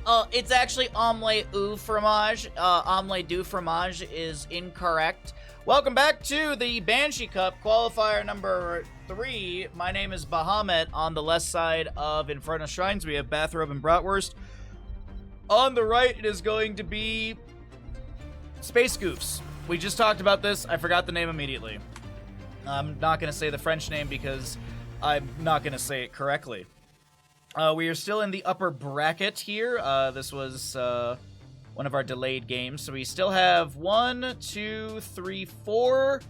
It's actually omelette au fromage. Omelette du fromage is incorrect. Welcome back to the Banshee Cup qualifier number 3. My name is Bahamut. On the left side of Infernal Shrines, we have Bathrobe and Bratwurst. On the right, it is going to be Space Goofs. We just talked about this. I forgot the name immediately. I'm not going to say the French name because I'm not going to say it correctly. We are still in the upper bracket here. This was one of our delayed games. So we still have 1, 2, 3, 4.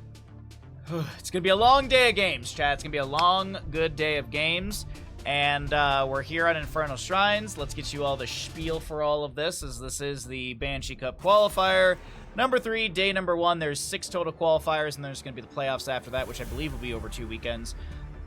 It's going to be a long day of games, chat. It's going to be a long, good day of games. And we're here on Infernal Shrines. Let's get you all the spiel for all of this, as this is the Banshee Cup qualifier. Number 3, day number 1. There's 6 total qualifiers, and there's going to be the playoffs after that, which I believe will be over 2 weekends.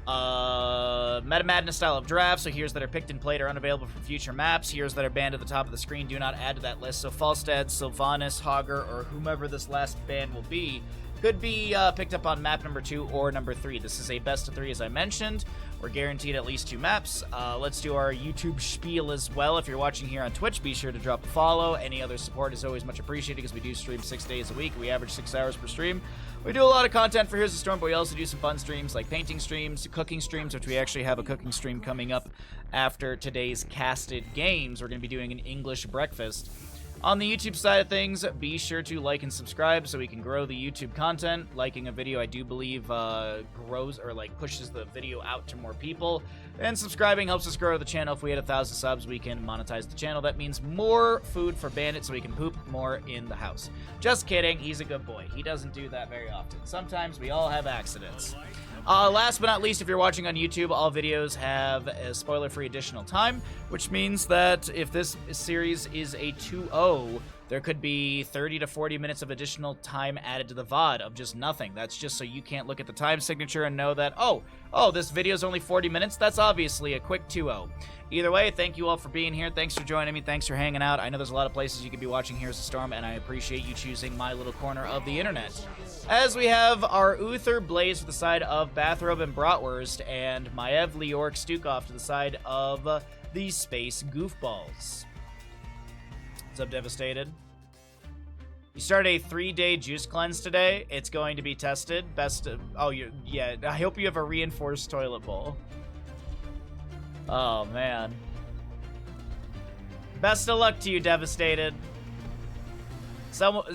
Meta Madness style of draft, so heroes that are picked and played are unavailable for future maps. Heroes that are banned at the top of the screen do not add to that list, so Falstad, Sylvanas, Hogger, or whomever this last ban will be, could be picked up on map number 2 or number 3. This is a best of 3, as I mentioned. We're guaranteed at least 2 maps. Let's do our YouTube spiel as well. If you're watching here on Twitch, be sure to drop a follow. Any other support is always much appreciated because we do stream 6 days a week. We average 6 hours per stream. We do a lot of content for Here's the Storm, but we also do some fun streams like painting streams, cooking streams, which we actually have a cooking stream coming up after today's casted games. We're going to be doing an English breakfast. On the YouTube side of things, be sure to like and subscribe so we can grow the YouTube content. Liking a video, I do believe, grows or pushes the video out to more people. And subscribing helps us grow the channel. If we hit 1,000 subs, we can monetize the channel. That means more food for Bandit so we can poop more in the house. Just kidding. He's a good boy. He doesn't do that very often. Sometimes we all have accidents. Last but not least, if you're watching on YouTube, all videos have a spoiler-free additional time, which means that if this series is a 2-0, there could be 30 to 40 minutes of additional time added to the VOD of just nothing. That's just so you can't look at the time signature and know that, oh, this video is only 40 minutes. That's obviously a quick 2-0. Either way, thank you all for being here. Thanks for joining me. Thanks for hanging out. I know there's a lot of places you could be watching Here's the Storm, and I appreciate you choosing my little corner of the internet. As we have our Uther Blaze to the side of Bathrobe and Bratwurst, and Maev Leork Stukov to the side of the Space Goofballs. What's up, Devastated? You started a 3-day juice cleanse today. It's going to be tested. Yeah, I hope you have a reinforced toilet bowl. Oh, man. Best of luck to you, Devastated.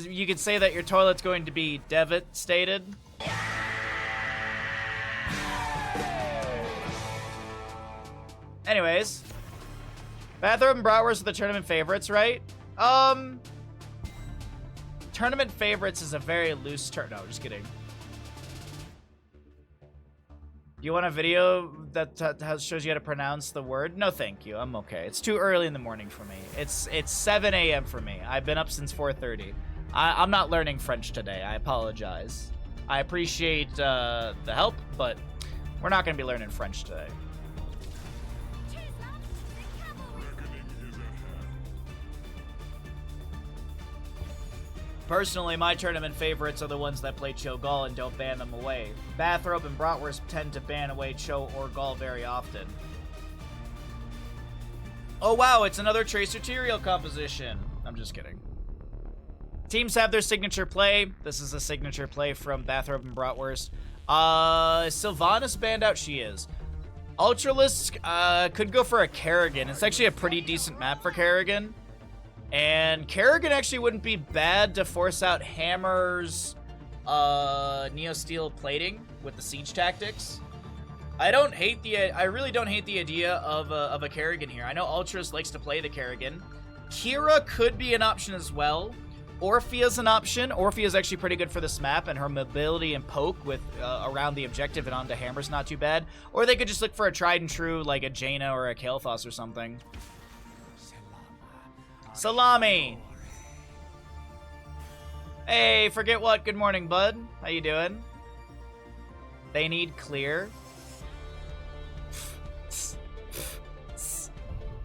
You could say that your toilet's going to be devastated. Anyways. Bathrobe and Bratwurst are the tournament favorites, right? Tournament favorites is a very loose term. No, just kidding. Do you want a video that shows you how to pronounce the word? No, thank you. I'm okay. It's too early in the morning for me. It's 7 a.m. for me. I've been up since 4:30. I'm not learning French today. I apologize. I appreciate the help, but we're not going to be learning French today. Personally, my tournament favorites are the ones that play Cho Gall and don't ban them away. Bathrobe and Bratwurst tend to ban away Cho or Gall very often. Oh wow, it's another Tracer Tyrael composition. I'm just kidding. Teams have their signature play. This is a signature play from Bathrobe and Bratwurst. Sylvanas banned out? She is. Ultralisk could go for a Kerrigan. It's actually a pretty decent map for Kerrigan. And Kerrigan actually wouldn't be bad to force out Hammer's Neo-Steel plating with the siege tactics. I really don't hate the idea of a Kerrigan here. I know Ultras likes to play the Kerrigan. Kira could be an option as well. Orphea's an option. Orphea is actually pretty good for this map, and her mobility and poke with around the objective and onto Hammer's not too bad. Or they could just look for a tried and true like a Jaina or a Kael'thas or something. Salami! Hey, forget what? Good morning, bud. How you doing? They need clear.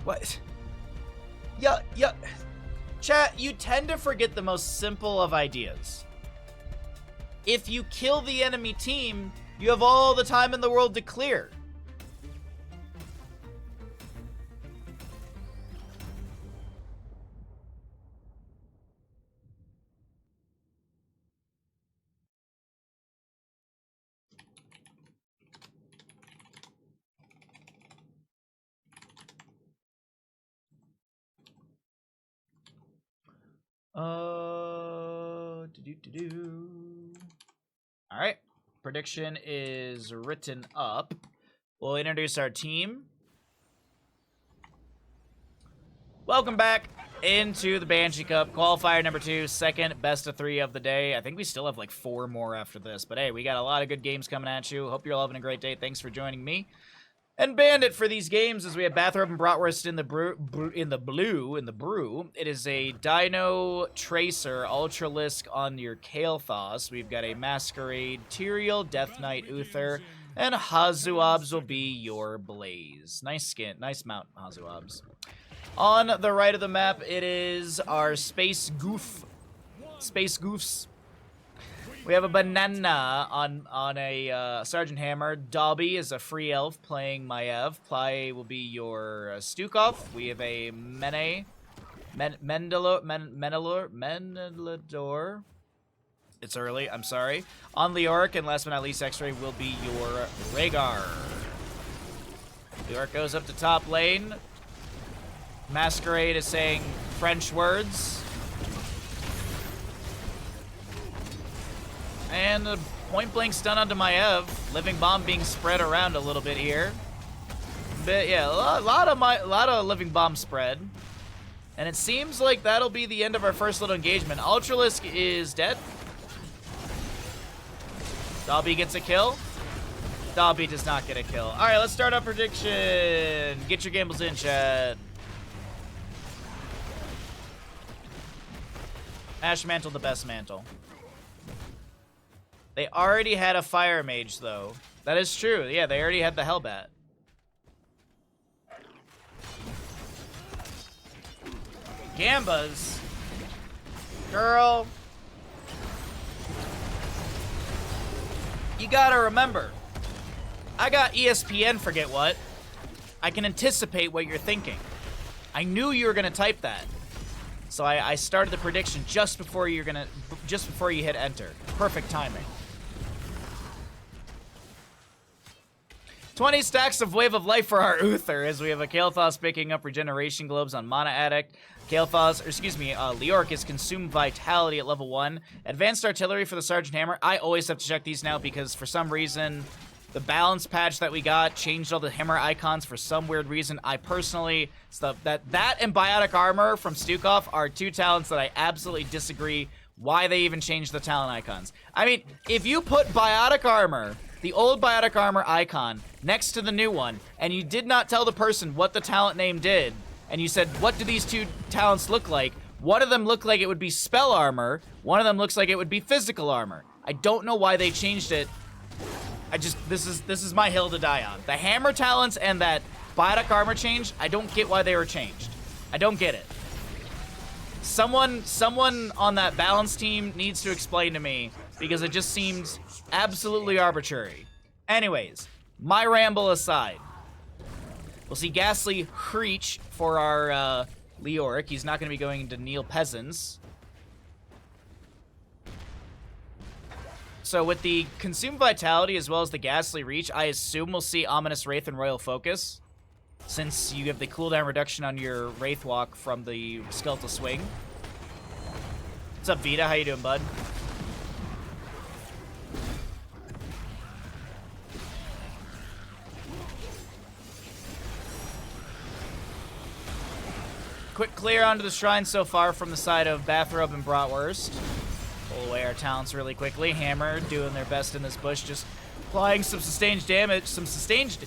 What? Yeah. Chat, you tend to forget the most simple of ideas. If you kill the enemy team, you have all the time in the world to clear. All right. Prediction is written up. We'll introduce our team. Welcome back into the Banshee Cup. Qualifier number 2, second best of 3 of the day. I think we still have like 4 more after this. But hey, we got a lot of good games coming at you. Hope you're all having a great day. Thanks for joining me. And Bandit for these games as we have Bathrobe and Bratwurst in the brew. It is a Dino Tracer Ultralisk on your Kael'thas. We've got a Masquerade Tyrael, Death Knight Uther, and Hazuabs will be your Blaze. Nice skin, nice mount, Hazuabs. On the right of the map, it is our Space Goofs. We have a Banana on a Sergeant Hammer. Dobby is a free elf playing Maiev. Ply will be your Stukov. We have a Menelor. It's early, I'm sorry. On Leoric, and last but not least, X-Ray will be your Rhaegar. Leoric goes up to top lane. Masquerade is saying French words. And a point-blank stun onto Maiev. Living Bomb being spread around a little bit here. But yeah, a lot of Living Bomb spread. And it seems like that'll be the end of our first little engagement. Ultralisk is dead. Dobby gets a kill. Dobby does not get a kill. All right, let's start our prediction. Get your gambles in, Chad. Ash Mantle, the best mantle. They already had a Fire Mage, though. That is true. Yeah, they already had the Hellbat. Gambas. Girl. You gotta remember. I got ESPN, forget what. I can anticipate what you're thinking. I knew you were gonna type that. So I started the prediction just before you hit enter. Perfect timing. 20 stacks of Wave of Life for our Uther as we have a Kael'thas picking up Regeneration Globes on Mana Addict. Leoric is Consume Vitality at level 1. Advanced Artillery for the Sergeant Hammer. I always have to check these now because for some reason, the balance patch that we got changed all the hammer icons for some weird reason. I personally, that and Biotic Armor from Stukov are 2 talents that I absolutely disagree why they even changed the talent icons. I mean, if you put Biotic Armor, the old Biotic Armor icon, next to the new one, and you did not tell the person what the talent name did, and you said, what do these 2 talents look like? One of them looked like it would be Spell Armor, one of them looks like it would be Physical Armor. I don't know why they changed it. This is my hill to die on. The hammer talents and that Biotic Armor change, I don't get why they were changed. I don't get it. Someone on that balance team needs to explain to me because it just seems absolutely arbitrary. Anyways, my ramble aside, we'll see Ghastly Hreech for our Leoric. He's not going to be going into Neil Peasants. So with the Consume Vitality as well as the Ghastly Reach, I assume we'll see Ominous Wraith and Royal Focus, since you have the cooldown reduction on your Wraith Walk from the Skeletal Swing. What's up, Vita? How you doing, bud? Quick clear onto the shrine so far from the side of Bathrobe and Bratwurst. Pull away our talents really quickly. Hammer doing their best in this bush, just applying some sustained damage. Some sustained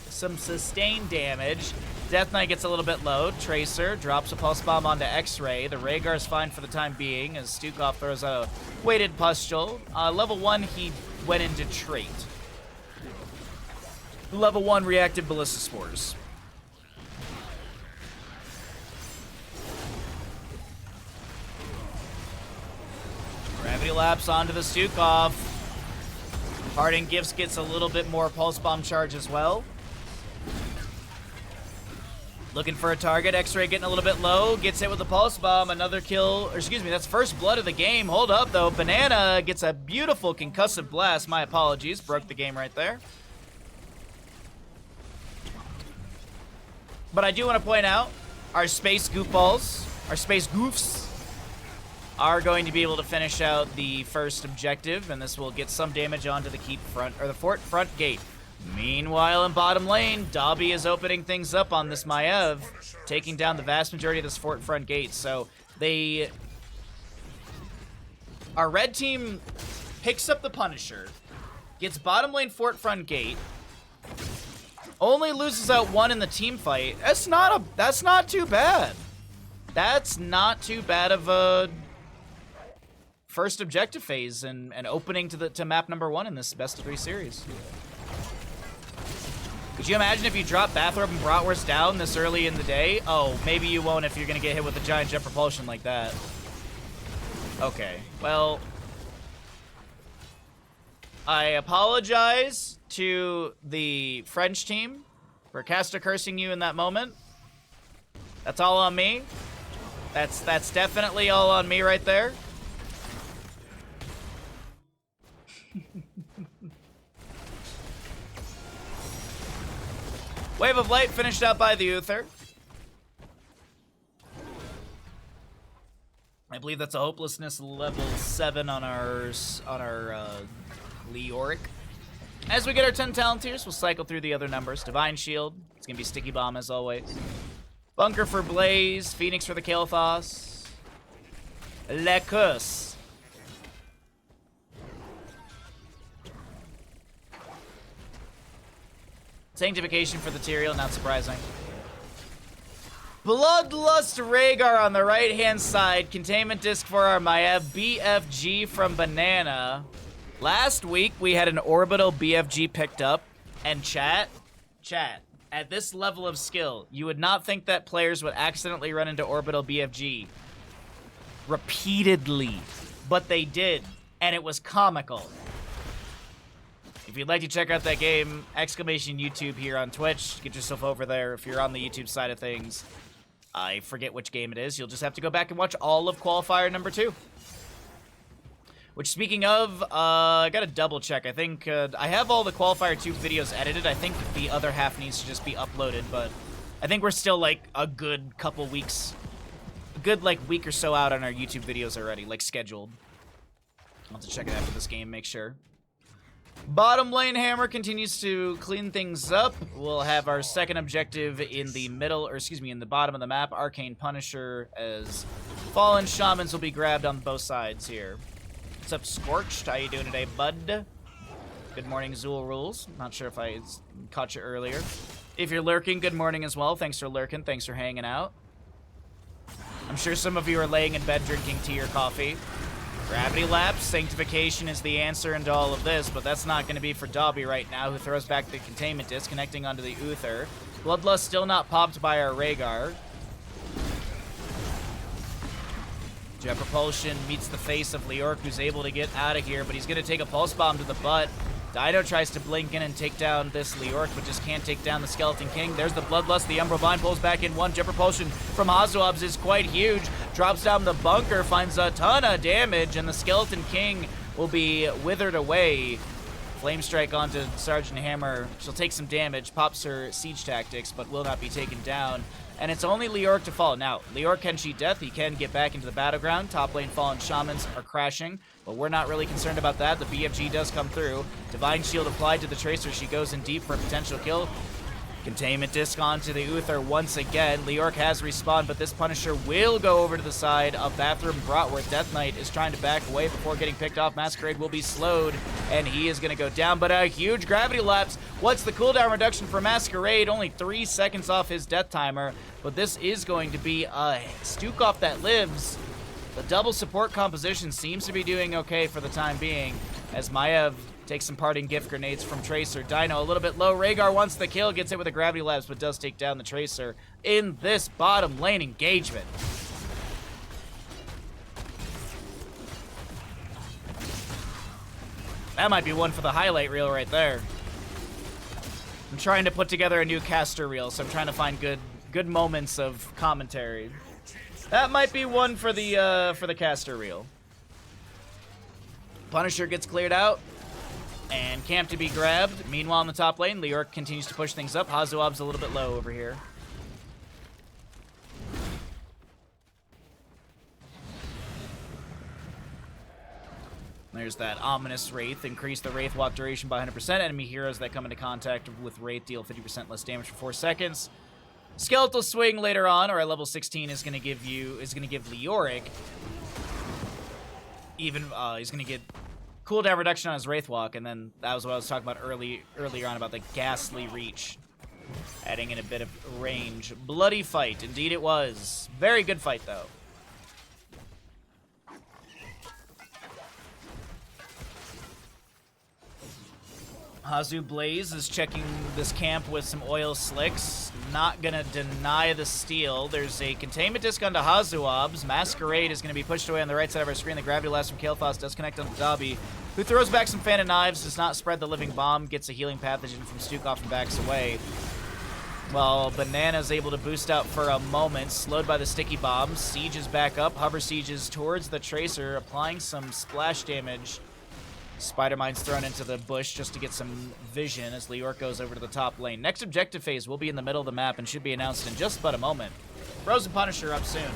damage. Death Knight gets a little bit low. Tracer drops a pulse bomb onto X-Ray. The Rhaegar's fine for the time being as Stukov throws out a weighted pustule. Level 1, he went into trait. Level 1 reactive Ballista Spores. Gravity Lapse onto the Stukov. Parting Gifts gets a little bit more Pulse Bomb charge as well. Looking for a target. X-Ray getting a little bit low. Gets hit with the Pulse Bomb. Another kill. Or excuse me, that's first blood of the game. Hold up, though. Banana gets a beautiful Concussive Blast. My apologies. Broke the game right there. But I do want to point out our Space Goofballs, our Space Goofs, are going to be able to finish out the first objective, and this will get some damage onto the fort front gate. Meanwhile, in bottom lane, Dobby is opening things up on this Maiev, taking down the vast majority of this fort front gate. So our red team picks up the Punisher, gets bottom lane fort front gate, only loses out one in the team fight. That's not too bad. That's not too bad of a first objective phase and opening to map number 1 in this best of 3 series. Could you imagine if you drop Bathrobe and Bratwurst down this early in the day? Oh, maybe you won't if you're gonna get hit with a giant jet propulsion like that. Okay, well, I apologize to the French team for caster cursing you in that moment. That's all on me. That's definitely all on me right there. Wave of Light finished out by the Uther. I believe that's a hopelessness level 7 on our Leoric. As we get our 10 talent tiers, we'll cycle through the other numbers. Divine Shield. It's gonna be Sticky Bomb as always. Bunker for Blaze. Phoenix for the Kael'thas. Lecus. Sanctification for the Tyrael, not surprising. Bloodlust Rhaegar on the right-hand side. Containment disc for our Maiev. BFG from Banana. Last week, we had an orbital BFG picked up. And chat, at this level of skill, you would not think that players would accidentally run into orbital BFG repeatedly. But they did, and it was comical. If you'd like to check out that game, exclamation YouTube here on Twitch. Get yourself over there if you're on the YouTube side of things. I forget which game it is. You'll just have to go back and watch all of Qualifier number 2. Which, speaking of, I gotta double check. I think I have all the Qualifier 2 videos edited. I think the other half needs to just be uploaded, but I think we're still like a good couple weeks, a good like week or so out on our YouTube videos already, like scheduled. I'll have to check it after this game, make sure. Bottom lane Hammer continues to clean things up. We'll have our second objective in the middle, or excuse me, in the bottom of the map. Arcane Punisher, as Fallen Shamans will be grabbed on both sides here. What's up, Scorched? How you doing today, bud? Good morning, Zool Rules. Not sure if I caught you earlier. If you're lurking, good morning as well. Thanks for lurking. Thanks for hanging out. I'm sure some of you are laying in bed drinking tea or coffee. Gravity Lapse, Sanctification is the answer into all of this, but that's not going to be for Dobby right now, who throws back the Containment Disc, connecting onto the Uther. Bloodlust still not popped by our Rhaegar. Jet Propulsion meets the face of Leoric, who's able to get out of here, but he's going to take a Pulse Bomb to the butt. Dino tries to blink in and take down this Leoric, but just can't take down the Skeleton King. There's the Bloodlust. The Umbral Vine pulls back in one. Jet Propulsion from Hazuabs is quite huge. Drops down the bunker, finds a ton of damage, and the Skeleton King will be withered away. Flame Strike onto Sergeant Hammer. She'll take some damage, pops her Siege Tactics, but will not be taken down. And it's only Leoric to fall. Now, Leoric can cheat death. He can get back into the battleground. Top lane Fallen Shamans are crashing, but we're not really concerned about that. The BFG does come through. Divine Shield applied to the Tracer. She goes in deep for a potential kill. Containment Disc onto the Uther once again. Leoric has respawned, but this Punisher will go over to the side of Bathrobe and Bratwurst. Death Knight is trying to back away before getting picked off. Masquerade will be slowed, and he is going to go down, but a huge Gravity Lapse. What's the cooldown reduction for Masquerade? Only 3 seconds off his death timer, but this is going to be a Stukov that lives. The double support composition seems to be doing okay for the time being, as Maiev takes some parting gift grenades from Tracer. Dino a little bit low. Rhaegar wants the kill, gets hit with a Gravity Lapse, but does take down the Tracer in this bottom lane engagement. That might be one for the highlight reel right there. I'm trying to put together a new caster reel, so I'm trying to find good moments of commentary. That might be one for the caster reel. Punisher gets cleared out. And Camp to be grabbed. Meanwhile, in the top lane, Leoric continues to push things up. Hazuab's a little bit low over here. There's that ominous Wraith. Increase the Wraith walk duration by 100%. Enemy heroes that come into contact with Wraith deal 50% less damage for 4 seconds. Skeletal Swing later on, or at level 16, is gonna give Leoric even he's gonna get cooldown reduction on his Wraith walk, and then that was what I was talking about earlier on about the ghastly reach. Adding in a bit of range. Bloody fight, indeed it was. Very good fight though. Hazu Blaze is checking this camp with some oil slicks. Not gonna deny the steal. There's a containment disc onto Hazuobs. Masquerade is gonna be pushed away on the right side of our screen. The gravity blast from Kael'thas does connect onto Dobby, who throws back some fan of knives, does not spread the living bomb, gets a healing pathogen from Stukov and backs away. Well, Banana's able to boost out for a moment, slowed by the sticky bombs. Siege is back up. Hover sieges towards the Tracer, applying some splash damage. Spider-Mine's thrown into the bush just to get some vision as Leoric goes over to the top lane. Next objective phase will be in the middle of the map and should be announced in just but a moment. Frozen Punisher up soon.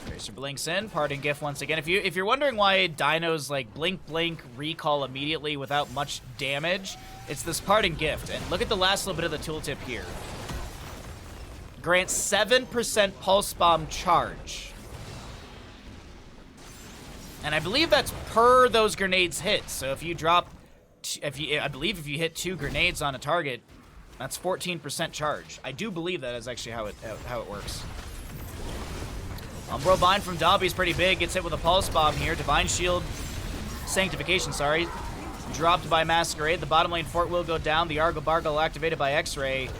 Tracer blinks in, parting gift once again. If you're wondering why Dino's like blink blink recall immediately without much damage, it's this parting gift. And look at the last little bit of the tooltip here. Grants 7% pulse bomb charge. And I believe that's per those grenades hit. So if you drop, I believe if you hit 2 grenades on a target, that's 14% charge. I do believe that is actually how it works. Umbral Bind from Dobby is pretty big. Gets hit with a pulse bomb here. Divine Shield, Sanctification, sorry. Dropped by Masquerade. The bottom lane fort will go down. The Argle Bargle activated by X-Ray.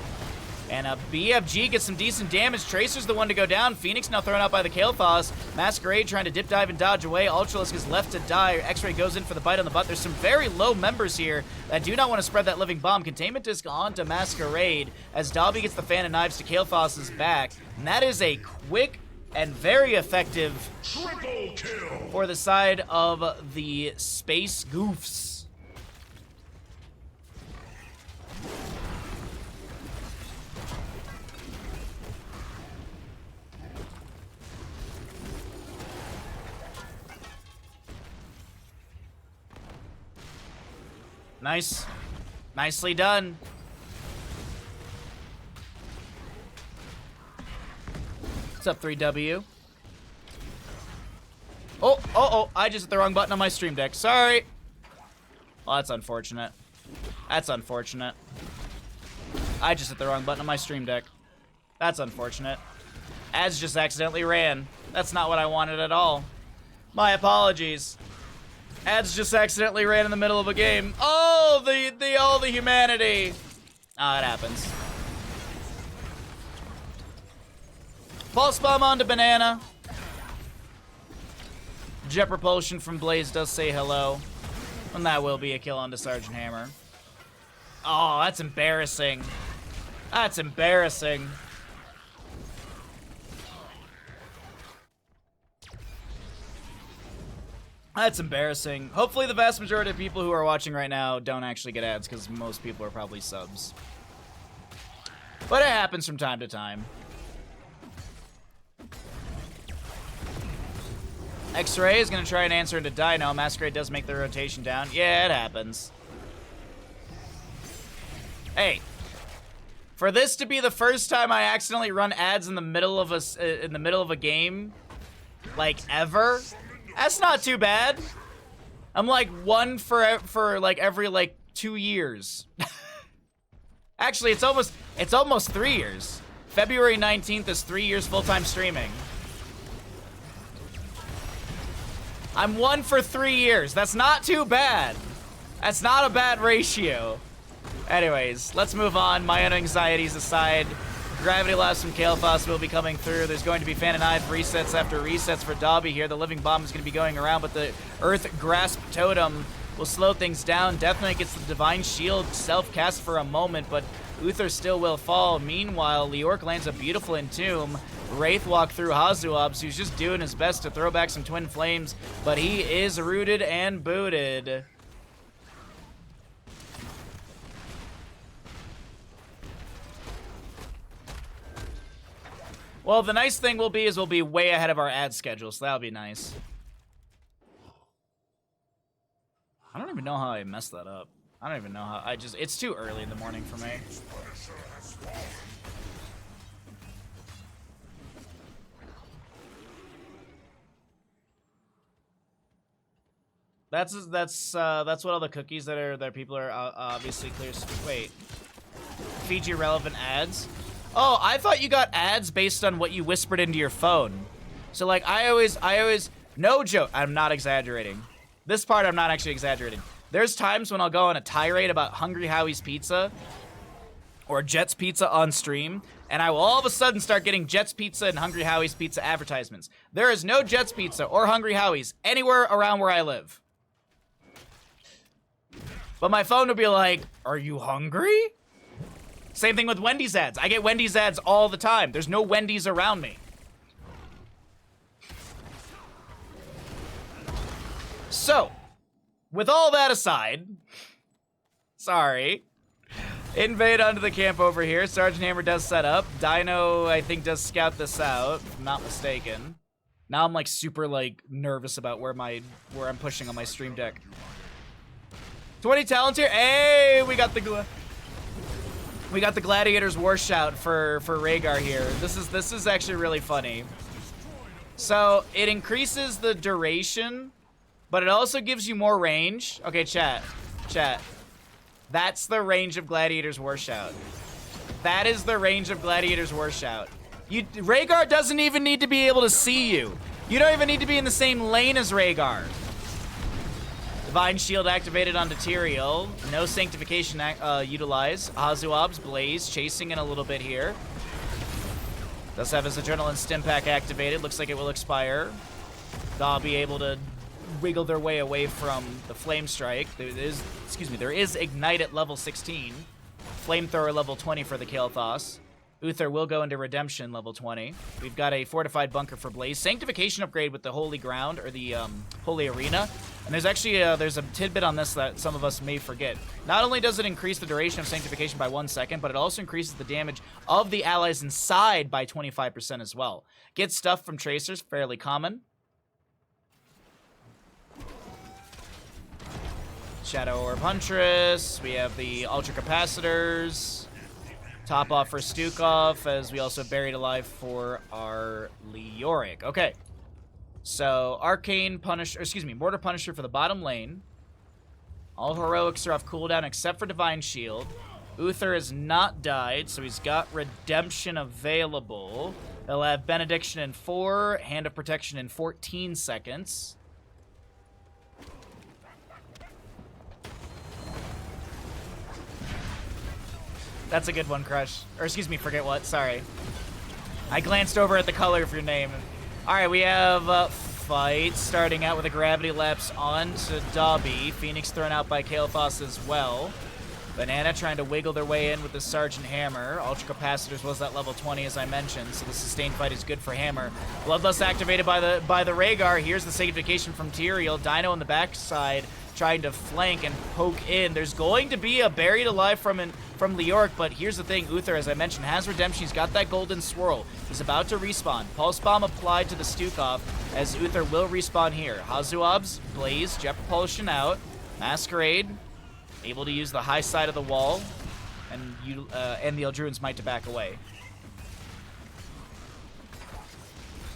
And a BFG gets some decent damage. Tracer's the one to go down. Phoenix now thrown out by the Kael'thas. Masquerade trying to dip dive and dodge away. Ultralisk is left to die. X-Ray goes in for the bite on the butt. There's some very low members here that do not want to spread that living bomb. Containment disc onto Masquerade as Dobby gets the fan of knives to Kael'thas's back. And that is a quick and very effective triple kill for the side of the Space Goofs. Nice. Nicely done. What's up, 3W? Oh, I just hit the wrong button on my stream deck. Sorry. Well, that's unfortunate. That's unfortunate. I just hit the wrong button on my stream deck. That's unfortunate. Ads just accidentally ran. That's not what I wanted at all. My apologies. Ads just accidentally ran in the middle of a game. Oh, the humanity. Ah, it happens. Pulse bomb onto Banana. Jet propulsion from Blaze does say hello. And that will be a kill onto Sergeant Hammer. Oh, that's embarrassing. That's embarrassing. That's embarrassing. Hopefully the vast majority of people who are watching right now don't actually get ads, because most people are probably subs. But it happens from time to time. X-Ray is going to try and answer into Dino. Masquerade does make the rotation down. Yeah, it happens. Hey. For this to be the first time I accidentally run ads in the middle of a game, like ever, that's not too bad. I'm like one for like every like 2 years. Actually, it's almost 3 years. February 19th is 3 years full-time streaming. I'm one for 3 years. That's not too bad. That's not a bad ratio. Anyways, let's move on. My own anxieties aside. Gravity Blast from Kael'thas will be coming through. There's going to be Fan and Knife resets after resets for Dobby here. The Living Bomb is going to be going around, but the Earth Grasp Totem will slow things down. Death Knight gets the Divine Shield self-cast for a moment, but Uther still will fall. Meanwhile, Leoric lands a beautiful Entomb. Wraith walk through Hazuobs, who's just doing his best to throw back some Twin Flames, but he is rooted and booted. Well, the nice thing will be is we'll be way ahead of our ad schedule, so that'll be nice. know how I messed that up. I don't even know how. It's too early in the morning for me. That's what all the cookies that people are obviously clear. Wait, Fiji relevant ads. Oh, I thought you got ads based on what you whispered into your phone. So like I always no joke. I'm not exaggerating. This part I'm not actually exaggerating. There's times when I'll go on a tirade about Hungry Howie's Pizza or Jet's Pizza on stream, and I will all of a sudden start getting Jet's Pizza and Hungry Howie's Pizza advertisements. There is no Jet's Pizza or Hungry Howie's anywhere around where I live. But my phone will be like, are you hungry? Same thing with Wendy's ads. I get Wendy's ads all the time. There's no Wendy's around me. So, with all that aside, sorry, invade onto the camp over here. Sergeant Hammer does set up. Dino, I think, does scout this out, if I'm not mistaken. Now I'm like super like nervous about where I'm pushing on my stream deck. 20 talents here. Hey, we got the Gladiator's War Shout for Rhaegar here. This is actually really funny. So it increases the duration, but it also gives you more range. Okay, chat. That's the range of Gladiator's War Shout. That is the range of Gladiator's War Shout. Rhaegar doesn't even need to be able to see you. You don't even need to be in the same lane as Rhaegar. Divine Shield activated onto Tyrael. No Sanctification utilized. Hazuab's Blaze chasing in a little bit here. Does have his Adrenaline Stim Pack activated. Looks like it will expire. They'll be able to wiggle their way away from the Flame Strike. There is Ignite at level 16. Flamethrower level 20 for the Kael'thas. Uther will go into Redemption level 20. We've got a Fortified Bunker for Blaze. Sanctification upgrade with the Holy Ground, or the Holy Arena. And there's actually there's a tidbit on this that some of us may forget. Not only does it increase the duration of Sanctification by 1 second, but it also increases the damage of the allies inside by 25% as well. Get stuff from Tracers, fairly common. Shadow Orb Huntress. We have the Ultra Capacitors. Top off for Stukov, as we also Buried Alive for our Leoric. Okay. So, Mortar Punisher for the bottom lane. All heroics are off cooldown except for Divine Shield. Uther has not died, so he's got Redemption available. He'll have Benediction in 4, Hand of Protection in 14 seconds. That's a good one, Crush. Or excuse me, forget what, sorry. I glanced over at the color of your name. Alright, we have fight starting out with a Gravity Lapse onto Dobby. Phoenix thrown out by Kael'thas as well. Banana trying to wiggle their way in with the Sergeant Hammer. Ultra Capacitors was at level 20 as I mentioned, so the sustained fight is good for Hammer. Bloodlust activated by the Rhaegar. Here's the Sanctification from Tyrael. Dino on the backside trying to flank and poke in. There's going to be a Buried Alive from Leoric, but here's the thing. Uther, as I mentioned, has Redemption. He's got that golden swirl. He's about to respawn. Pulse Bomb applied to the Stukov, as Uther will respawn here. Hazuab's Blaze, Jet Propulsion out. Masquerade, able to use the high side of the wall, and the Eldruin's Might to back away.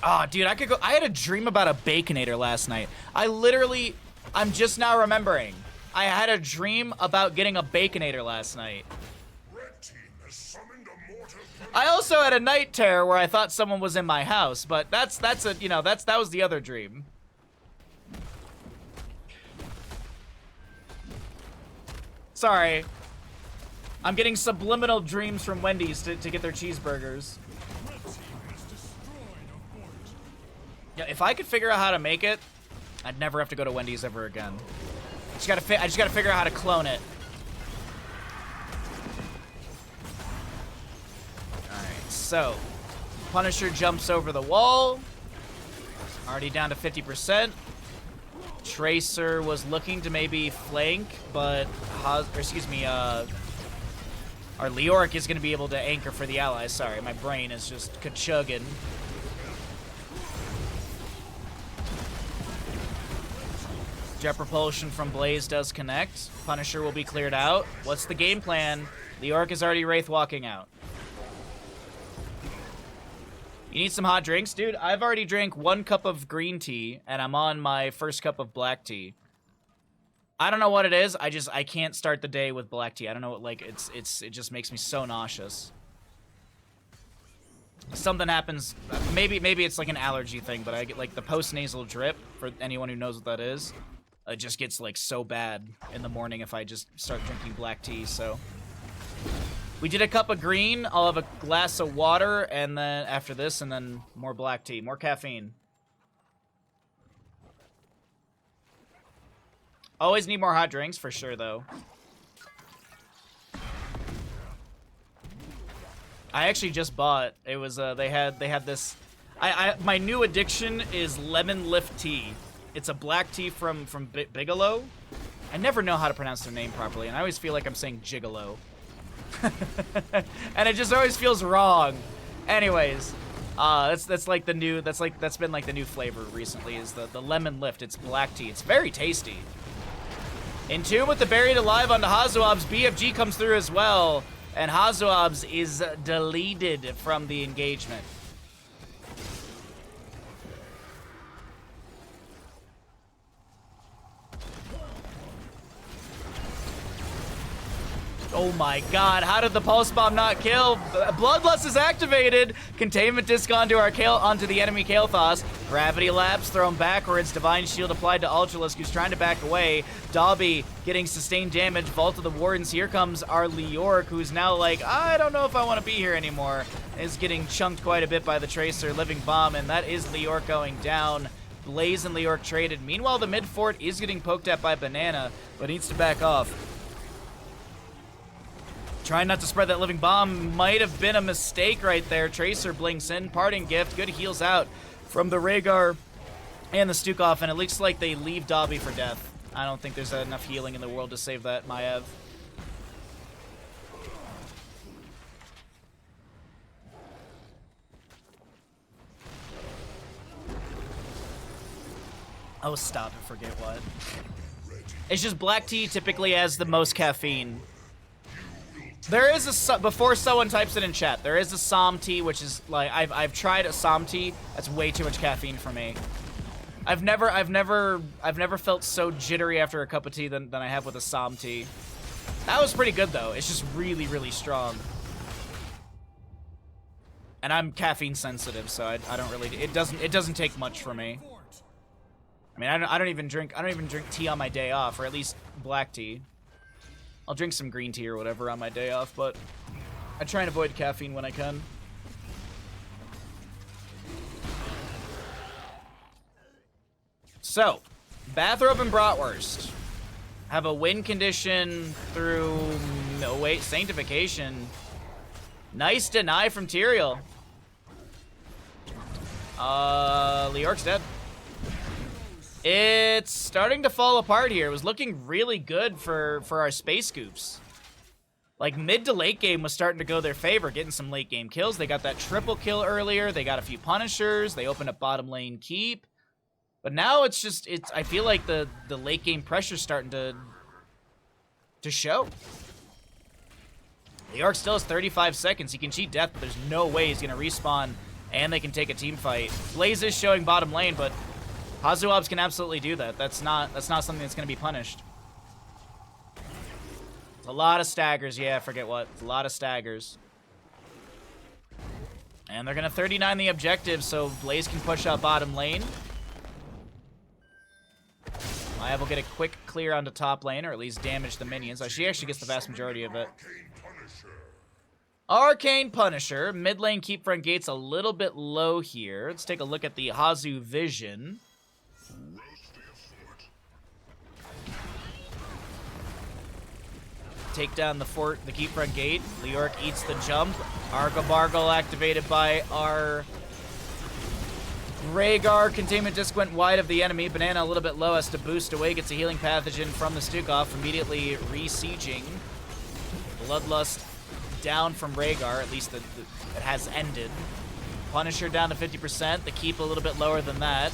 Oh, dude, I had a dream about a Baconator last night. I'm just now remembering. I had a dream about getting a Baconator last night. I also had a night terror where I thought someone was in my house, but that was the other dream. Sorry. I'm getting subliminal dreams from Wendy's to get their cheeseburgers. Yeah, if I could figure out how to make it, I'd never have to go to Wendy's ever again. I just gotta figure out how to clone it. Alright, so Punisher jumps over the wall. Already down to 50%. Tracer was looking to maybe flank, but our Leoric is gonna be able to anchor for the allies. Sorry, my brain is just ka-chugging. Jet propulsion from Blaze does connect. Punisher will be cleared out. What's the game plan? The Orc is already Wraith walking out. You need some hot drinks? Dude, I've already drank 1 cup of green tea, and I'm on my first cup of black tea. I don't know what it is. I can't start the day with black tea. I don't know what, like, it just makes me so nauseous. Something happens. Maybe it's like an allergy thing, but I get like the post-nasal drip, for anyone who knows what that is. It just gets like so bad in the morning if I just start drinking black tea, so. We did a cup of green, I'll have a glass of water, and then after this, and then more black tea, more caffeine. Always need more hot drinks, for sure, though. I actually just bought, it was, they had this, my new addiction is lemon lift tea. It's a black tea from Bigelow. I never know how to pronounce their name properly, and I always feel like I'm saying gigolo. And it just always feels wrong. Anyways, that's like the new, that's been like the new flavor recently, is the lemon lift. It's black tea. It's very tasty. In tune with the Buried Alive onto Hazuab's, BFG comes through as well, and Hazuab's is deleted from the engagement. Oh my god, how did the Pulse Bomb not kill? Bloodlust is activated. Containment disc onto the enemy Kael'thas. Gravity Lapse thrown backwards. Divine Shield applied to Ultralisk, who's trying to back away. Dobby getting sustained damage. Vault of the Wardens. Here comes our Leoric, who's now like, I don't know if I want to be here anymore. Is getting chunked quite a bit by the Tracer. Living Bomb, and that is Leoric going down. Blaze and Leoric traded. Meanwhile, the mid fort is getting poked at by Banana, but needs to back off. Trying not to spread that Living Bomb might have been a mistake right there. Tracer blinks in, parting gift, good heals out from the Rhaegar and the Stukov, and it looks like they leave Dobby for death. I don't think there's enough healing in the world to save that Maiev. Oh, stop and forget what. It's just black tea typically has the most caffeine. There is a, before someone types it in chat, there is a Som tea, which is like, I've tried a Som tea. That's way too much caffeine for me. I've never felt so jittery after a cup of tea than I have with a Som tea. That was pretty good though. It's just really, really strong. And I'm caffeine sensitive, so I don't really, it doesn't take much for me. I mean, I don't even drink tea on my day off, or at least black tea. I'll drink some green tea or whatever on my day off, but I try and avoid caffeine when I can. So, Bathrobe and Bratwurst have a win condition through, no wait, Sanctification. Nice deny from Tyrael. Leoric's dead. It's starting to fall apart here. It was looking really good for our Space Scoops. Like, mid to late game was starting to go their favor, getting some late game kills. They got that triple kill earlier. They got a few Punishers. They opened up bottom lane keep. But now it's just, I feel like the late game pressure's starting to show. The Arc still has 35 seconds. He can cheat death, but there's no way he's going to respawn and they can take a team fight. Blaze is showing bottom lane, but Hazuabs can absolutely do that. That's not something that's going to be punished. It's a lot of staggers. Yeah, I forget what. It's a lot of staggers. And they're going to 39 the objective, so Blaze can push out bottom lane. Maiev will get a quick clear onto top lane, or at least damage the minions. She actually gets the vast majority of it. Arcane Punisher. Mid lane keep front gate's a little bit low here. Let's take a look at the Hazu Vision. Take down the fort, the keep front gate. Leoric eats the jump. Argo-Bargle activated by our Rhaegar. Containment disc went wide of the enemy. Banana a little bit low, has to boost away. Gets a healing pathogen from the Stukov, immediately re-sieging. Bloodlust down from Rhaegar, at least it has ended. Punisher down to 50%. The keep a little bit lower than that.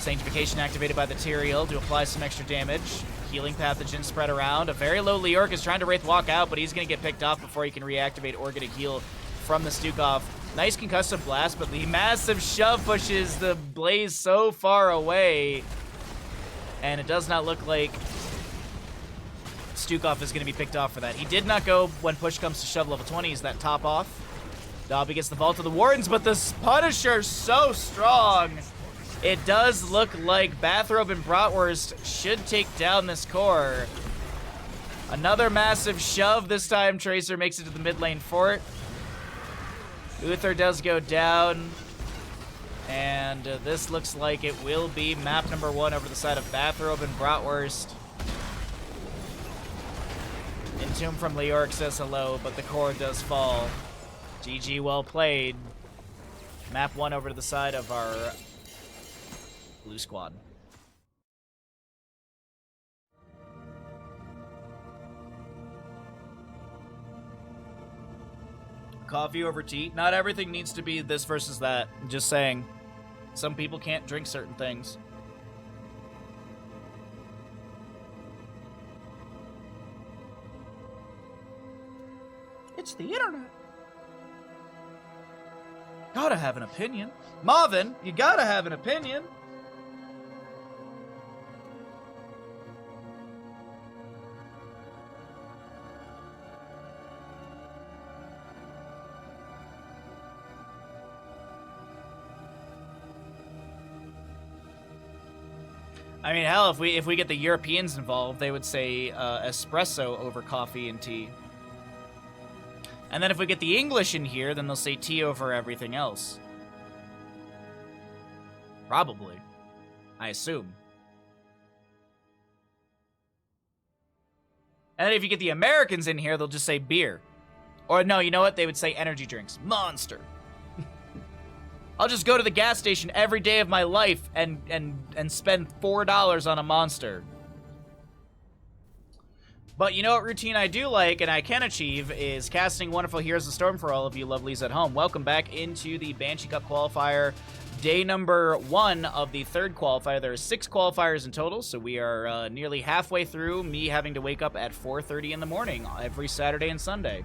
Sanctification activated by the Tyrael to apply some extra damage. Healing pathogen spread around. A very low Leoric is trying to Wraith walk out, but he's going to get picked off before he can reactivate or get a heal from the Stukov. Nice concussive blast, but the massive shove pushes the Blaze so far away. And it does not look like Stukov is going to be picked off for that. He did not go when push comes to shove level 20. He's that top off. Dobby gets the vault of the Wardens, but this Punisher so strong. It does look like Bathrobe and Bratwurst should take down this core. Another massive shove. This time Tracer makes it to the mid lane fort. Uther does go down. And this looks like it will be map number 1 over the side of Bathrobe and Bratwurst. Entomb from Leoric says hello, but the core does fall. GG, well played. Map 1 over to the side of our blue squad. Coffee over tea. Not everything needs to be this versus that. Just saying. Some people can't drink certain things. It's the internet. Gotta have an opinion. Marvin, you gotta have an opinion. I mean, hell, if we get the Europeans involved, they would say espresso over coffee and tea. And then if we get the English in here, then they'll say tea over everything else. Probably. I assume. And then if you get the Americans in here, they'll just say beer. Or no, you know what? They would say energy drinks. Monster. I'll just go to the gas station every day of my life and spend $4 on a Monster. But you know what routine I do like and I can achieve is casting Wonderful Heroes of Storm for all of you lovelies at home. Welcome back into the Banshee Cup qualifier, day number 1 of the 3rd qualifier. There are 6 qualifiers in total, so we are nearly halfway through, me having to wake up at 4:30 in the morning every Saturday and Sunday.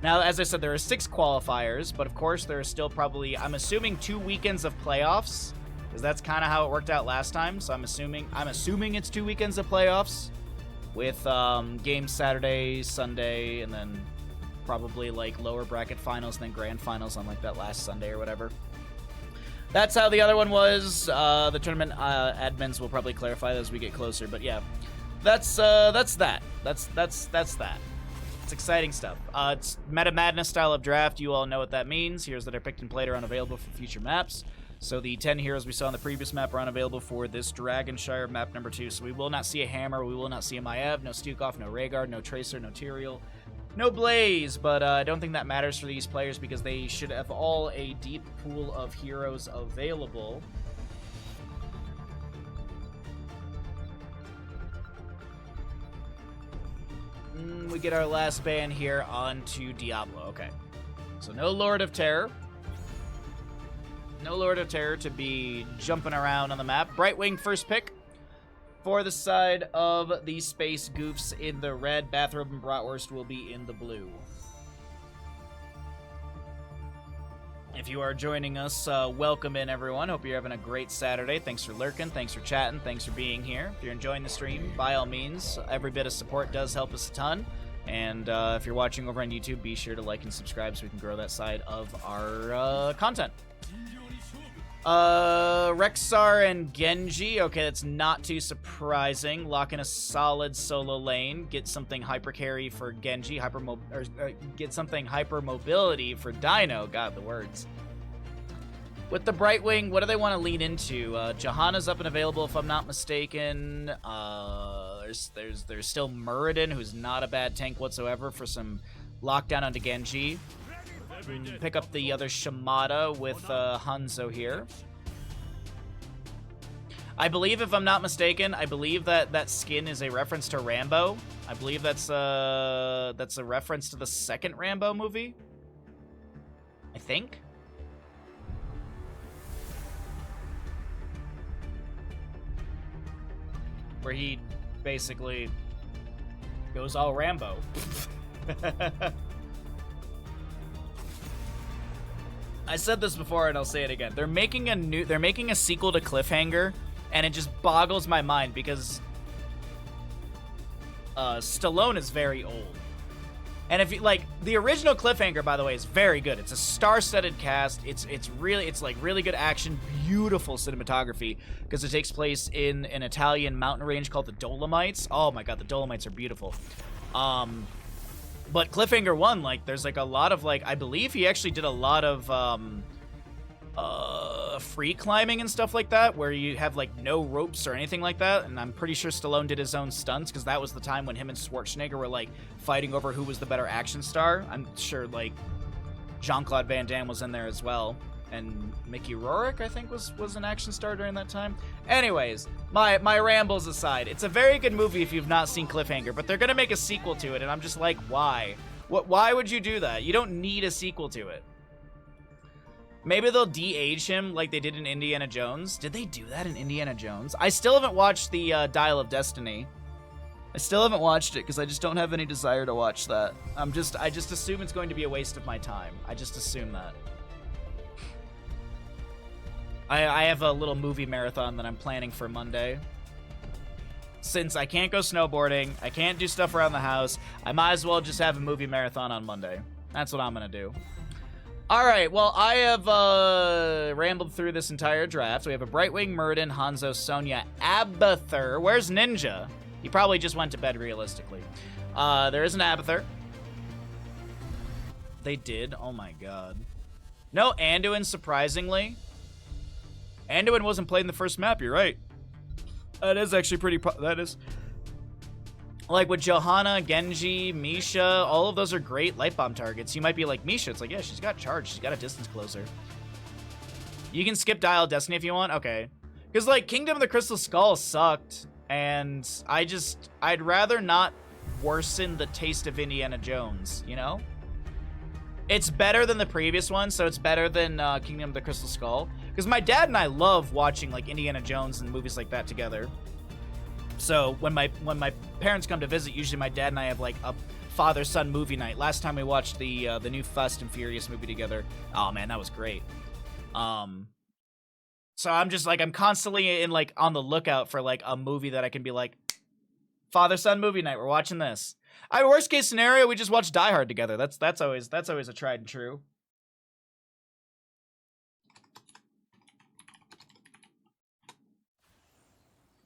Now, as I said, there are 6 qualifiers, but of course there are still probably, I'm assuming, 2 weekends of playoffs, because that's kind of how it worked out last time. So I'm assuming it's 2 weekends of playoffs, with games Saturday, Sunday, and then probably like lower bracket finals and then grand finals on like that last Sunday or whatever. That's how the other one was. The tournament admins will probably clarify as we get closer, but yeah, that's that. That's that. It's exciting stuff. It's Meta Madness style of draft. You all know what that means. Heroes that are picked and played are unavailable for future maps. So the 10 heroes we saw in the previous map are unavailable for this Dragonshire map number 2. So we will not see a Hammer, we will not see a Maiev, no Stukov, no Rhaegar, no Tracer, no Tyrael, no Blaze. But I don't think that matters for these players because they should have all a deep pool of heroes available. We get our last ban here onto Diablo. Okay. So no Lord of Terror. No Lord of Terror to be jumping around on the map. Brightwing first pick for the side of the Space Goofs in the red. Bathrobe and Bratwurst will be in the blue. If you are joining us, welcome in, everyone. Hope you're having a great Saturday. Thanks for lurking. Thanks for chatting. Thanks for being here. If you're enjoying the stream, by all means, every bit of support does help us a ton. And if you're watching over on YouTube, be sure to like and subscribe so we can grow that side of our content. Rexxar and Genji. Okay, that's not too surprising. Lock in a solid solo lane. Get something hyper carry for Genji. Get something hyper mobility for Dino. God, the words. With the Brightwing, what do they want to lean into? Johanna's up and available, if I'm not mistaken. There's still Muradin, who's not a bad tank whatsoever, for some lockdown onto Genji. Pick up the other Shimada with Hanzo here. I believe, if I'm not mistaken, I believe that skin is a reference to Rambo. I believe that's a reference to the second Rambo movie. I think. where he basically goes all Rambo. I said this before and I'll say it again. They're making a sequel to Cliffhanger, and it just boggles my mind because Stallone is very old. And if you like the original Cliffhanger, by the way, is very good. It's a star-studded cast. It's like really good action, beautiful cinematography because it takes place in an Italian mountain range called the Dolomites. Oh my god, the Dolomites are beautiful. But Cliffhanger 1, like, there's like a lot of like, I believe he actually did a lot of free climbing and stuff like that, where you have like no ropes or anything like that. And I'm pretty sure Stallone did his own stunts because that was the time when him and Schwarzenegger were like fighting over who was the better action star. I'm sure like Jean-Claude Van Damme was in there as well, and Mickey Rourke I think was an action star during that time. Anyways, my rambles aside, it's a very good movie if you've not seen Cliffhanger, but they're gonna make a sequel to it, and I'm just like, why? Why would you do that? You don't need a sequel to it. Maybe they'll de-age him like they did in Indiana Jones. Did they do that in Indiana Jones? I still haven't watched the Dial of Destiny. I still haven't watched it because I just don't have any desire to watch that. I just assume it's going to be a waste of my time. I just assume that. I have a little movie marathon that I'm planning for Monday. Since I can't go snowboarding, I can't do stuff around the house, I might as well just have a movie marathon on Monday. That's what I'm gonna do. Alright, well, I have rambled through this entire draft. We have a Brightwing, Murden, Hanzo, Sonya, Abathur. Where's Ninja? He probably just went to bed, realistically. There is an Abathur. They did? Oh my god. No Anduin, surprisingly. Anduin wasn't played in the first map, you're right. That is actually pretty... that is... Like with Johanna, Genji, Misha, all of those are great light bomb targets. You might be like, Misha, it's like, yeah, she's got charge. She's got a distance closer. You can skip Dial of Destiny if you want? Okay. Because, like, Kingdom of the Crystal Skull sucked. And I'd rather not worsen the taste of Indiana Jones, you know? It's better than the previous one, so it's better than Kingdom of the Crystal Skull. Because my dad and I love watching, like, Indiana Jones and movies like that together. So when my parents come to visit, usually my dad and I have like a father-son movie night. Last time we watched the new Fast and Furious movie together. Oh man, that was great. So I'm just like, I'm constantly in like on the lookout for like a movie that I can be like, father-son movie night. We're watching this. Worst case scenario, we just watch Die Hard together. That's always a tried and true.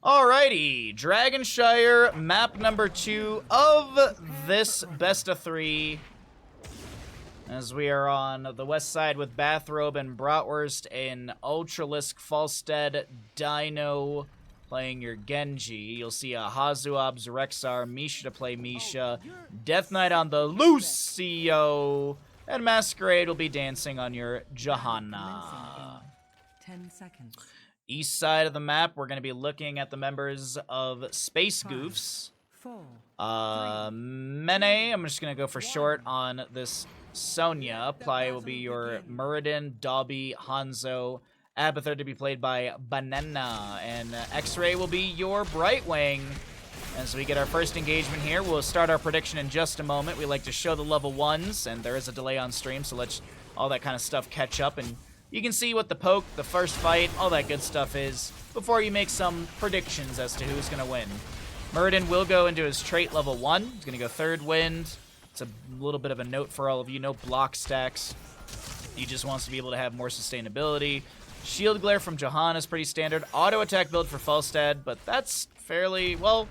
Alrighty, Dragonshire, map number 2 of this best of 3. As we are on the west side with Bathrobe and Bratwurst in Ultralisk, Falstead, Dino playing your Genji. You'll see a Hazuab's Rexar, Misha to play Misha, Death Knight on the Lucio, and Masquerade will be dancing on your Johanna. 10 seconds. East side of the map, we're going to be looking at the members of Space Goofs. 4, Mene, I'm just going to go for short on this Sonya. Ply will be your Muradin, Dobby, Hanzo, Abathur to be played by Banana, and X-Ray will be your Brightwing. As we get our first engagement here, we'll start our prediction in just a moment. We like to show the level 1s, and there is a delay on stream, so let's all that kind of stuff catch up, and you can see what the poke, the first fight, all that good stuff is before you make some predictions as to who's going to win. Muradin will go into his trait level 1. He's going to go third wind. It's a little bit of a note for all of you. No block stacks. He just wants to be able to have more sustainability. Shield glare from Johanna is pretty standard. Auto attack build for Falstad, but that's fairly, well,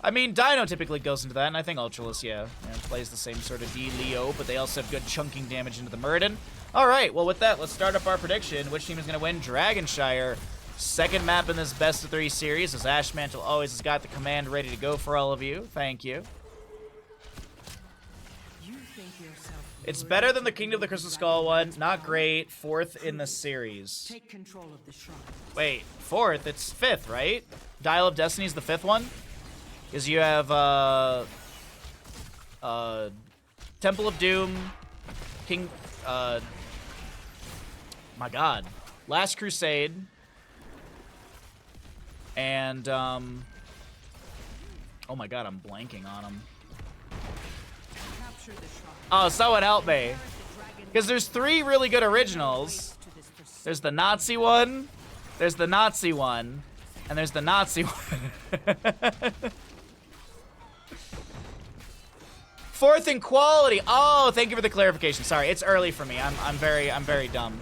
I mean, Dino typically goes into that, and I think Ultralisk, yeah, plays the same sort of D-Leo, but they also have good chunking damage into the Muradin. All right, well, with that, let's start up our prediction. Which team is going to win? Dragonshire. Second map in this best of 3 series, as Ashmantle always has got the command ready to go for all of you. Thank you. It's better than the Kingdom of the Crystal Skull one. Not great. 4th in the series. Take control of the shrine. Wait, 4th? It's 5th, right? Dial of Destiny is the 5th one? Because you have, Temple of Doom, my god. Last Crusade. And, Oh my god, I'm blanking on him. Capture the shrine. Oh, someone help me. Because there's 3 really good originals. There's the Nazi one, there's the Nazi one, and there's the Nazi one. 4th in quality. Oh, thank you for the clarification. Sorry, it's early for me. I'm very dumb.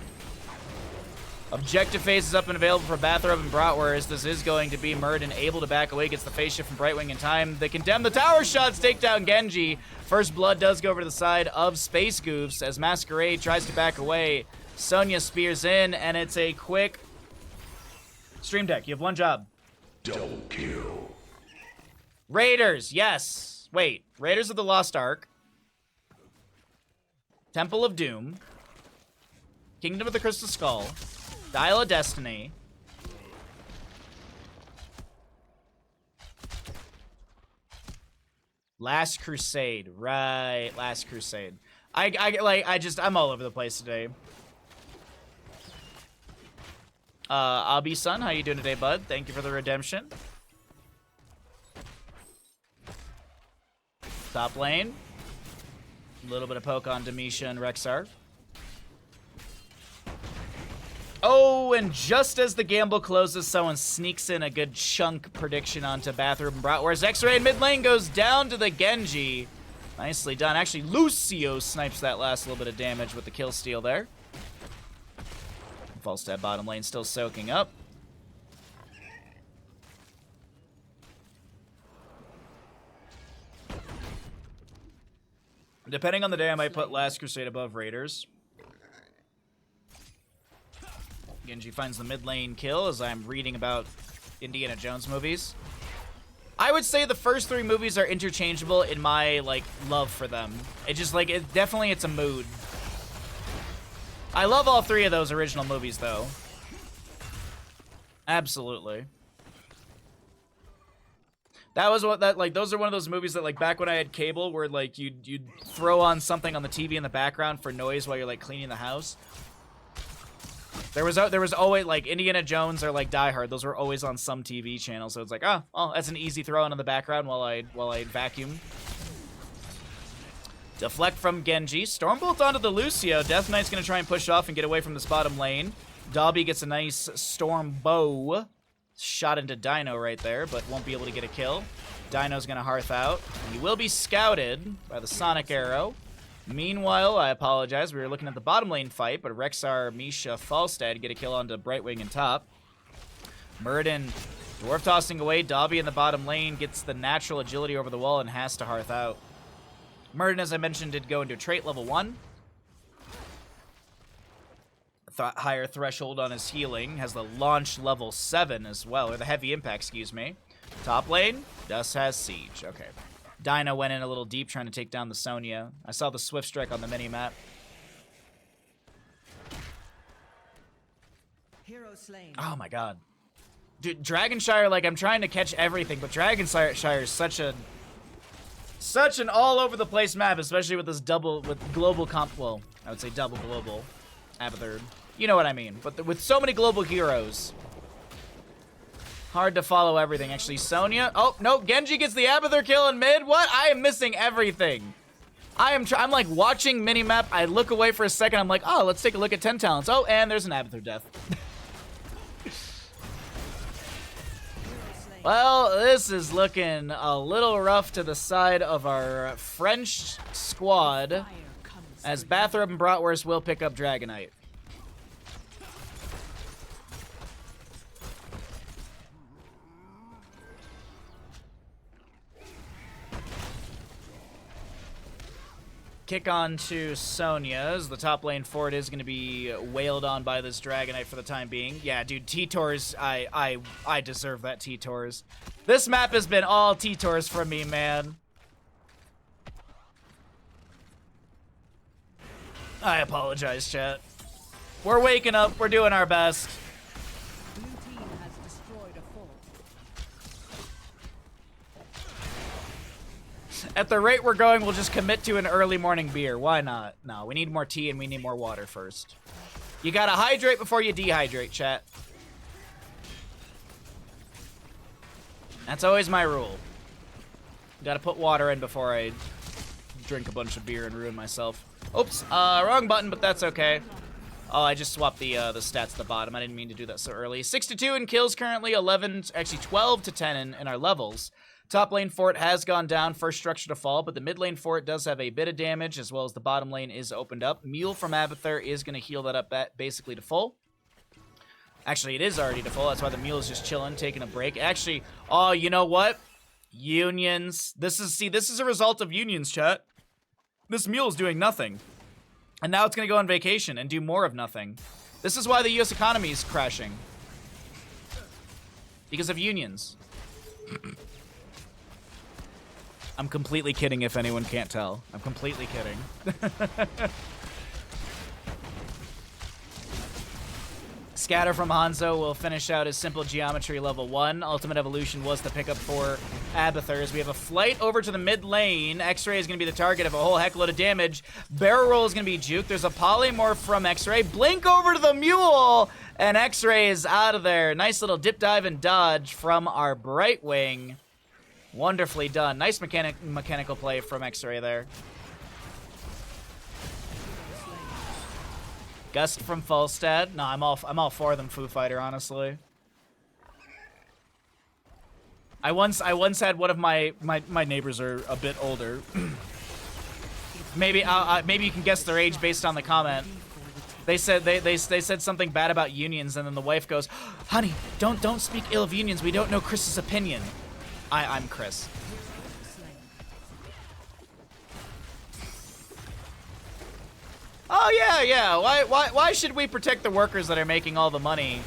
Objective phase is up and available for Bathrobe and Bratwurst. This is going to be Murden able to back away. Gets the phase shift from Brightwing in time. They condemn the tower shots, take down Genji. First blood does go over to the side of Space Goofs as Masquerade tries to back away. Sonya spears in, and it's a quick stream deck. You have one job. Double kill. Raiders, yes. Wait, Raiders of the Lost Ark. Temple of Doom. Kingdom of the Crystal Skull. Dial of Destiny. Last Crusade. Right, Last Crusade. I'm all over the place today. Abi-san, how you doing today, bud? Thank you for the redemption. Top lane. A little bit of poke on Demisha and Rexar. Oh, and just as the gamble closes, someone sneaks in a good chunk prediction onto Bathrobe and Bratwurst. X-Ray in mid lane goes down to the Genji. Nicely done. Actually, Lucio snipes that last little bit of damage with the kill steal there. False stab bottom lane still soaking up. Depending on the day, I might put Last Crusade above Raiders. Genji finds the mid lane kill as I'm reading about Indiana Jones movies. I would say the first 3 movies are interchangeable in my, like, love for them. It just, like, it's a mood. I love all 3 of those original movies, though. Absolutely. That was what those are one of those movies that, like, back when I had cable where, like, you'd throw on something on the TV in the background for noise while you're, like, cleaning the house. There was always, like, Indiana Jones or, like, Die Hard. Those were always on some TV channel, so it's like, oh, that's an easy throw in the background while I vacuum. Deflect from Genji. Stormbolt onto the Lucio. Death Knight's gonna try and push off and get away from this bottom lane. Dobby gets a nice Storm Bow shot into Dino right there, but won't be able to get a kill. Dino's gonna hearth out. He will be scouted by the Sonic Arrow. Meanwhile, I apologize, we were looking at the bottom lane fight, but Rexar, Misha, Falstad get a kill onto Brightwing and top. Murden, Dwarf tossing away. Dobby in the bottom lane gets the natural agility over the wall and has to hearth out. Murden, as I mentioned, did go into trait level 1. Higher threshold on his healing. Has the launch level 7 as well, or the heavy impact, excuse me. Top lane, Dust has Siege. Okay. Dino went in a little deep trying to take down the Sonya. I saw the Swift Strike on the mini-map. Hero slain. Oh my god. Dude, Dragonshire, like, I'm trying to catch everything, but Dragonshire is such an all-over-the-place map, especially with this global comp, well, I would say double global. Abathur. You know what I mean. But with so many global heroes, hard to follow everything. Actually, Sonya. Oh, no. Genji gets the Abathur kill in mid. What? I am missing everything. I'm like watching minimap. I look away for a second. I'm like, oh, let's take a look at 10 talents. Oh, and there's an Abathur death. Well, this is looking a little rough to the side of our French squad, as Bathrobe and Bratwurst will pick up Dragonite. Kick on to Sonya's. The top lane forward is going to be wailed on by this Dragonite for the time being. Yeah, dude, T-Tors, I deserve that T-Tors. This map has been all T-Tors from me, man. I apologize, chat. We're waking up. We're doing our best. Blue team has destroyed a fort. At the rate we're going, we'll just commit to an early morning beer. Why not? No, we need more tea and we need more water first. You gotta hydrate before you dehydrate, chat. That's always my rule. Gotta put water in before I drink a bunch of beer and ruin myself. Oops, wrong button, but that's okay. Oh, I just swapped the stats at the bottom. I didn't mean to do that so early. 62 in kills currently, 11, actually 12 to 10 in our levels. Top lane fort has gone down, first structure to fall, but the mid lane fort does have a bit of damage, as well as the bottom lane is opened up. Mule from Abathur is going to heal that up basically to full. Actually, it is already to full. That's why the mule is just chilling, taking a break. Actually, oh, you know what? Unions. This is a result of unions, chat. This mule is doing nothing. And now it's going to go on vacation and do more of nothing. This is why the U.S. economy is crashing. Because of unions. I'm completely kidding if anyone can't tell. I'm completely kidding. Scatter from Hanzo will finish out his simple geometry level 1. Ultimate Evolution was the pickup for Abathur. As we have a flight over to the mid lane. X-Ray is going to be the target of a whole heck load of damage. Barrel roll is going to be juked. There's a polymorph from X-Ray. Blink over to the mule, and X-Ray is out of there. Nice little dip, dive, and dodge from our Brightwing. Wonderfully done. Nice mechanical play from X-Ray there. Gust from Falstad. No, I'm all for them, Foo Fighter, honestly. I once had one of my neighbors are a bit older. maybe you can guess their age based on the comment. They said they said something bad about unions, and then the wife goes, "Honey, don't speak ill of unions. We don't know Chris's opinion." I'm Chris. Oh yeah. Why should we protect the workers that are making all the money?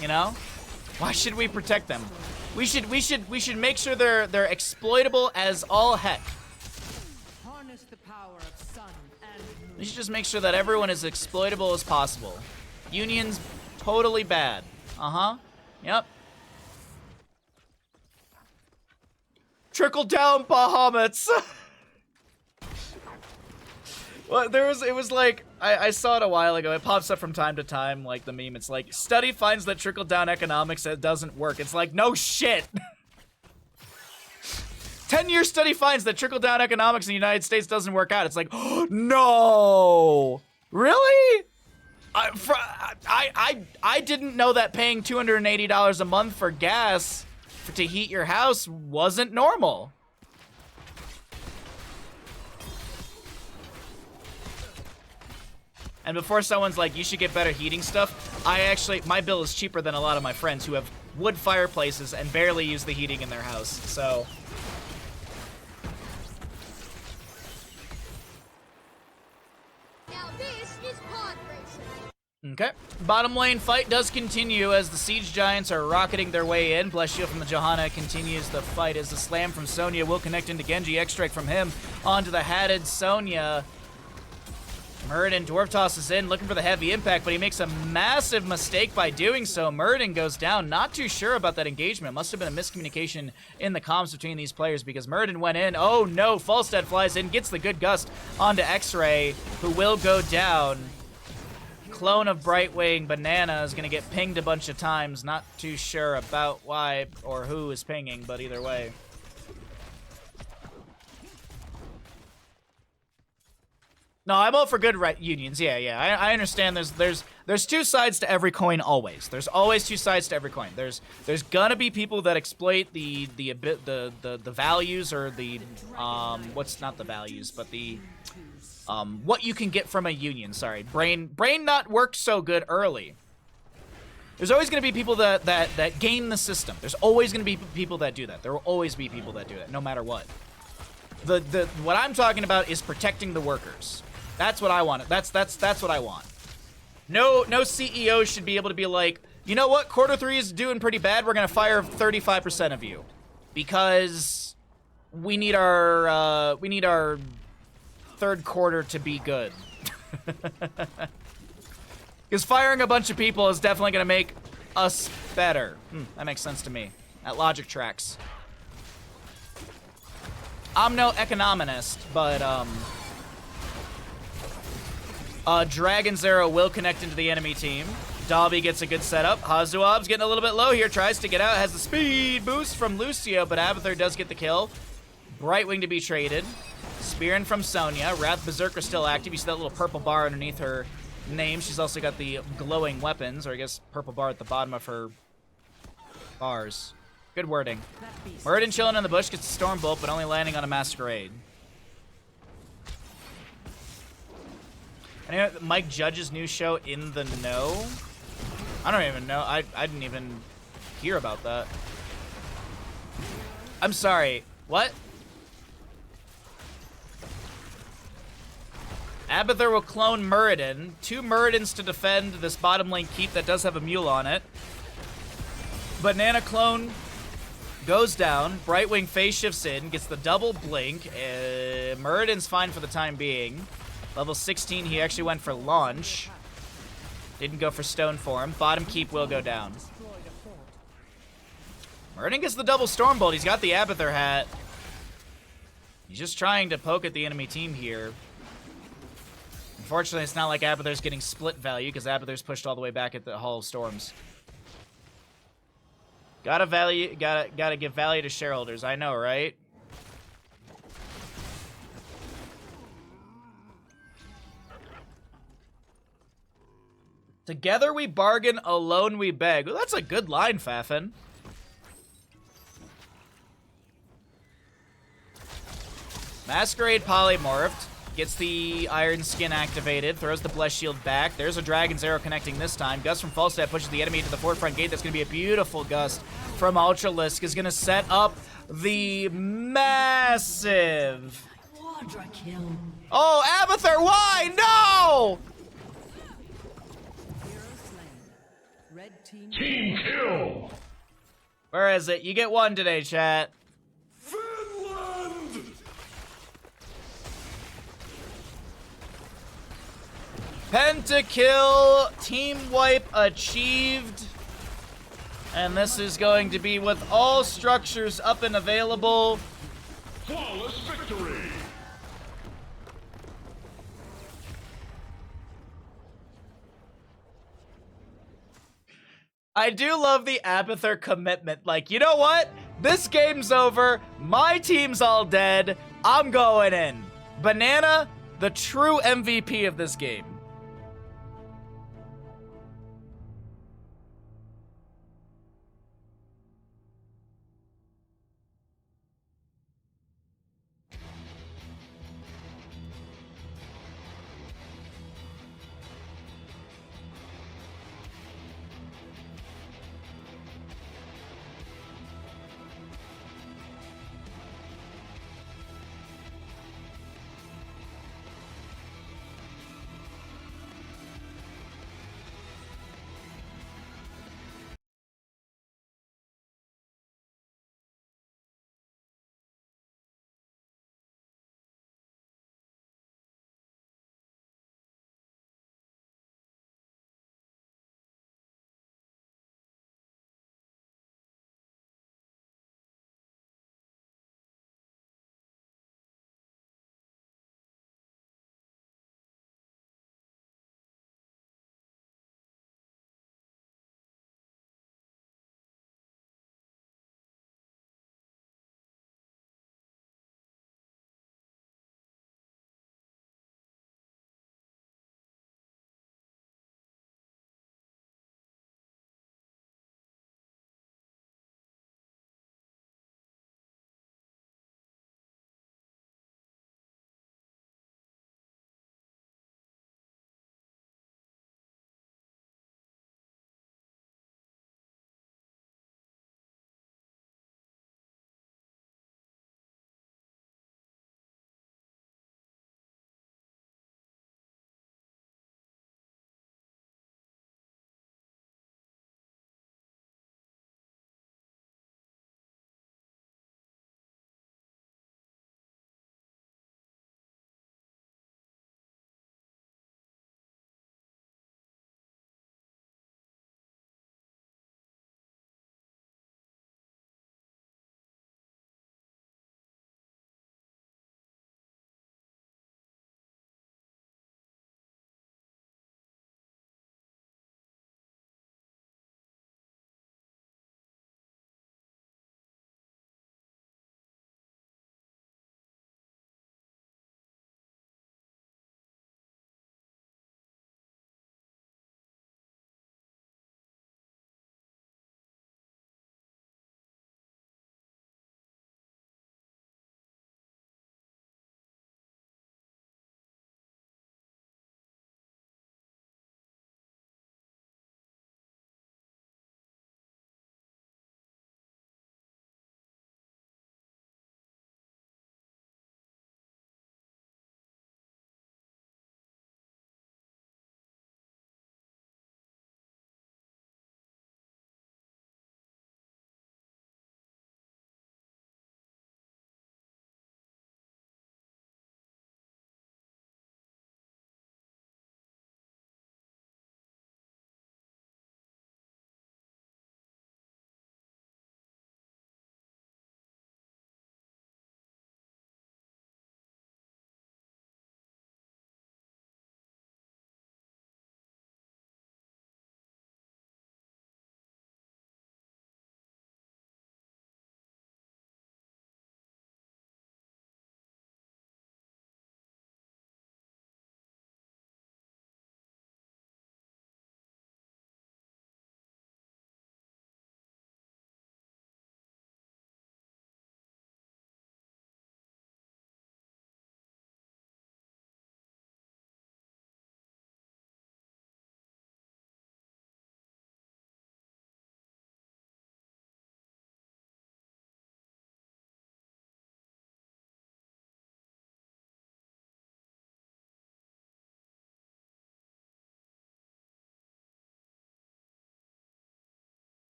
You know? Why should we protect them? We should make sure they're exploitable as all heck. Harness the power of sun and moon. We should just make sure that everyone is exploitable as possible. Unions, totally bad. Uh-huh. Yep. Trickle down Bahamuts. Well, it was like, I saw it a while ago. It pops up from time to time, like the meme. It's like, study finds that trickle-down economics doesn't work. It's like, no shit. 10-year study finds that trickle-down economics in the United States doesn't work out. It's like, oh, no. Really? I didn't know that paying $280 a month for gas to heat your house wasn't normal. And before someone's like, you should get better heating stuff, my bill is cheaper than a lot of my friends who have wood fireplaces and barely use the heating in their house, so. Now this is pod racing. Okay. Bottom lane fight does continue as the Siege Giants are rocketing their way in. Bless you from the Johanna continues the fight as the slam from Sonya will connect into Genji. X-Strike from him onto the hatted Sonya. Muradin Dwarf tosses in, looking for the heavy impact, but he makes a massive mistake by doing so. Muradin goes down. Not too sure about that engagement. Must have been a miscommunication in the comms between these players because Muradin went in. Oh no, Falstad flies in, gets the good gust onto X-Ray, who will go down. Clone of Brightwing Banana is going to get pinged a bunch of times. Not too sure about why or who is pinging, but either way. No, I'm all for good unions. Yeah. I understand. There's two sides to every coin always. There's always two sides to every coin. There's gonna be people that exploit the values or the what's not the values, but the what you can get from a union. Sorry, brain not worked so good early. There's always gonna be people that game the system. There's always gonna be people that do that. There will always be people that do that, no matter what. What I'm talking about is protecting the workers. That's what I want. That's what I want. No CEO should be able to be like, you know what, Q3 is doing pretty bad. We're gonna fire 35% of you because we need our third quarter to be good. Because firing a bunch of people is definitely gonna make us better. That makes sense to me. That logic tracks. I'm no economist, but Dragon's Arrow will connect into the enemy team. Dobby gets a good setup. Hazuab's getting a little bit low here, tries to get out, has the speed boost from Lucio, but Abathur does get the kill. Brightwing to be traded. Spearing from Sonya. Wrath Berserker still active. You see that little purple bar underneath her name. She's also got the glowing weapons, or I guess purple bar at the bottom of her bars. Good wording. Muradin chilling in the bush, gets a Stormbolt, but only landing on a Masquerade. Anyway, Mike Judge's new show, In the Know? I don't even know. I didn't even hear about that. I'm sorry. What? Abathur will clone Muradin. 2 Muradins to defend this bottom lane keep that does have a mule on it. Banana clone goes down. Brightwing phase shifts in, gets the double blink. Muradin's fine for the time being. Level 16, he actually went for launch. Didn't go for stone form. Bottom keep will go down. Muradin gets the double Stormbolt. He's got the Abathur hat. He's just trying to poke at the enemy team here. Unfortunately, it's not like Abathur's getting split value because Abathur's pushed all the way back at the Hall of Storms. Gotta give value to shareholders. I know, right? Together we bargain, alone we beg. Well, that's a good line, Fafin. Masquerade polymorphed. Gets the Iron Skin activated. Throws the Blessed Shield back. There's a Dragon's Arrow connecting this time. Gust from Falstad pushes the enemy to the forefront gate. That's going to be a beautiful gust from Ultralisk. Is going to set up the massive... Quadra kill. Oh, Abathur, why? No! Hero slain. Red team. Team kill! Where is it? You get one today, chat. Finland! Pentakill, team wipe achieved. And this is going to be with all structures up and available. Flawless victory! I do love the Abathur commitment. Like, you know what? This game's over. My team's all dead. I'm going in. Banana, the true MVP of this game.